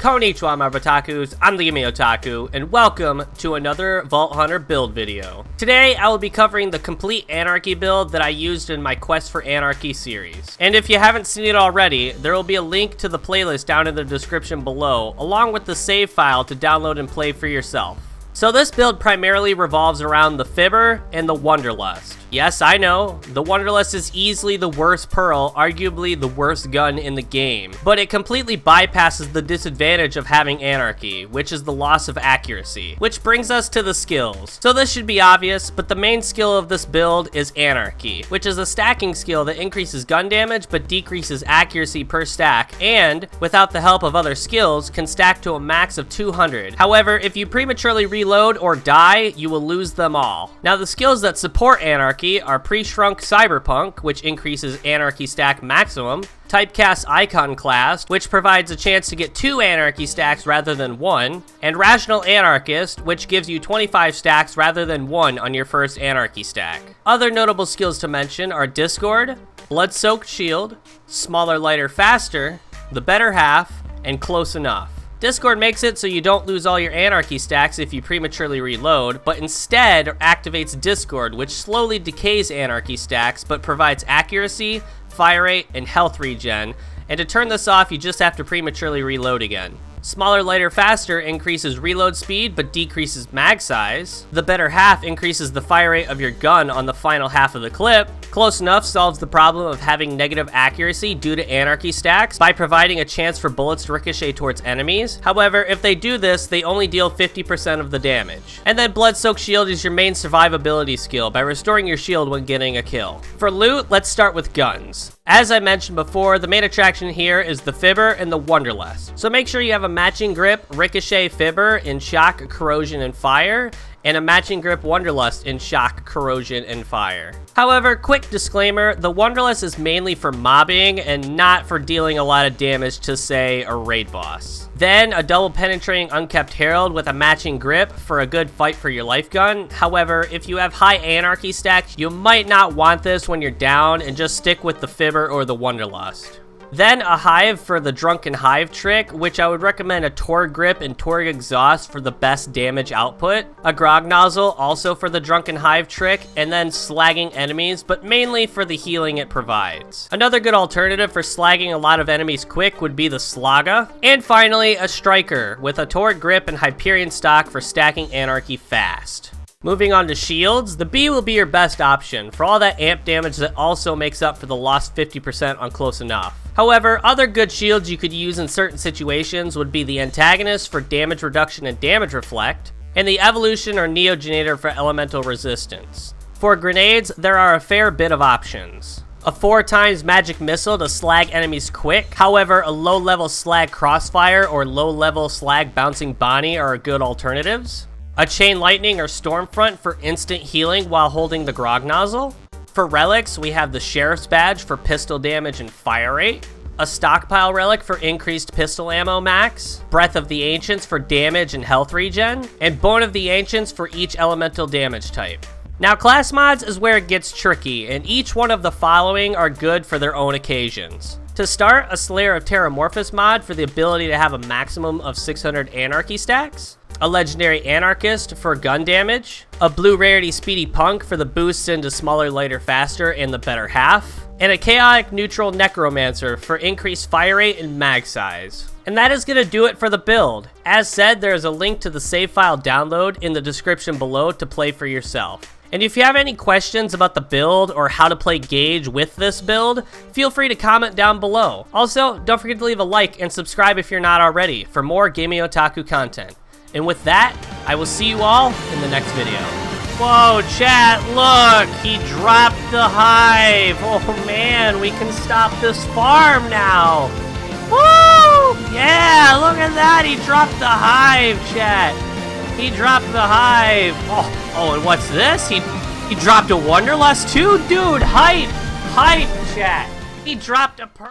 Konnichiwa, my otakus, I'm the Game Otaku, and welcome to another Vault Hunter build video. Today, I will be covering the complete Anarchy build that I used in my Quest for Anarchy series. And if you haven't seen it already, there will be a link to the playlist down in the description below, along with the save file to download and play for yourself. So this build primarily revolves around the Fibber and the Wanderlust. Yes, I know, the Wanderlust is easily the worst Pearl, arguably the worst gun in the game, but it completely bypasses the disadvantage of having Anarchy, which is the loss of accuracy. Which brings us to the skills. So this should be obvious, but the main skill of this build is Anarchy, which is a stacking skill that increases gun damage but decreases accuracy per stack, and, without the help of other skills, can stack to a max of 200. However, if you prematurely reload or die, you will lose them all. Now the skills that support Anarchy are Pre-Shrunk Cyberpunk, which increases Anarchy stack maximum, Typecast Iconoclast, which provides a chance to get 2 Anarchy stacks rather than 1, and Rational Anarchist, which gives you 25 stacks rather than 1 on your first Anarchy stack. Other notable skills to mention are Discord, Blood-Soaked Shield, Smaller, Lighter, Faster, The Better Half, and Close Enough. Discord makes it so you don't lose all your Anarchy stacks if you prematurely reload, but instead activates Discord, which slowly decays Anarchy stacks, but provides accuracy, fire rate, and health regen, and to turn this off, you just have to prematurely reload again. Smaller, Lighter, Faster increases reload speed but decreases mag size. The Better Half increases the fire rate of your gun on the final half of the clip. Close Enough solves the problem of having negative accuracy due to Anarchy stacks by providing a chance for bullets to ricochet towards enemies. However, if they do this, they only deal 50% of the damage. And then Blood-Soaked Shield is your main survivability skill by restoring your shield when getting a kill. For loot, let's start with guns. As I mentioned before, the main attraction here is the Fibber and the Wanderlust. So make sure you have a matching grip Ricochet Fibber in Shock, Corrosion, and Fire, and a matching grip Wanderlust in Shock, Corrosion, and Fire. However, quick disclaimer, the Wanderlust is mainly for mobbing and not for dealing a lot of damage to, say, a raid boss. Then, a double penetrating Unkept Herald with a matching grip for a good fight for your life gun. However, if you have high Anarchy stacks, you might not want this when you're down and just stick with the Fibber or the Wanderlust. Then a Hive for the Drunken Hive trick, which I would recommend a Torg Grip and Torg Exhaust for the best damage output, a Grog Nozzle also for the Drunken Hive trick, and then slagging enemies, but mainly for the healing it provides. Another good alternative for slagging a lot of enemies quick would be the Slaga. And finally, a Striker with a Torg Grip and Hyperion stock for stacking Anarchy fast. Moving on to shields, the B will be your best option for all that amp damage that also makes up for the lost 50% on Close Enough. However, other good shields you could use in certain situations would be the Antagonist for damage reduction and damage reflect, and the Evolution or Neogenator for elemental resistance. For grenades, there are a fair bit of options. A 4x magic missile to slag enemies quick. However, a low-level slag crossfire or low-level slag bouncing Bonnie are good alternatives. A Chain Lightning or Stormfront for instant healing while holding the Grog Nozzle. For relics, we have the Sheriff's Badge for pistol damage and fire rate. A Stockpile Relic for increased pistol ammo max. Breath of the Ancients for damage and health regen. And Bone of the Ancients for each elemental damage type. Now, class mods is where it gets tricky, and each one of the following are good for their own occasions. To start, a Slayer of Terramorphous mod for the ability to have a maximum of 600 Anarchy stacks. A Legendary Anarchist for gun damage, a Blue Rarity Speedy Punk for the boosts into Smaller, Lighter, Faster, and the Better Half, and a Chaotic Neutral Necromancer for increased fire rate and mag size. And that is going to do it for the build. As said, there is a link to the save file download in the description below to play for yourself. And if you have any questions about the build or how to play Gaige with this build, feel free to comment down below. Also, don't forget to leave a like and subscribe if you're not already for more Game Otaku content. And with that, I will see you all in the next video. Whoa, chat, look! He dropped the hive! Oh man, we can stop this farm now! Woo! Yeah, look at that! He dropped the hive, chat! He dropped the hive! Oh, and what's this? He dropped a Wanderlust too? Dude, hype! Hype, chat! He dropped a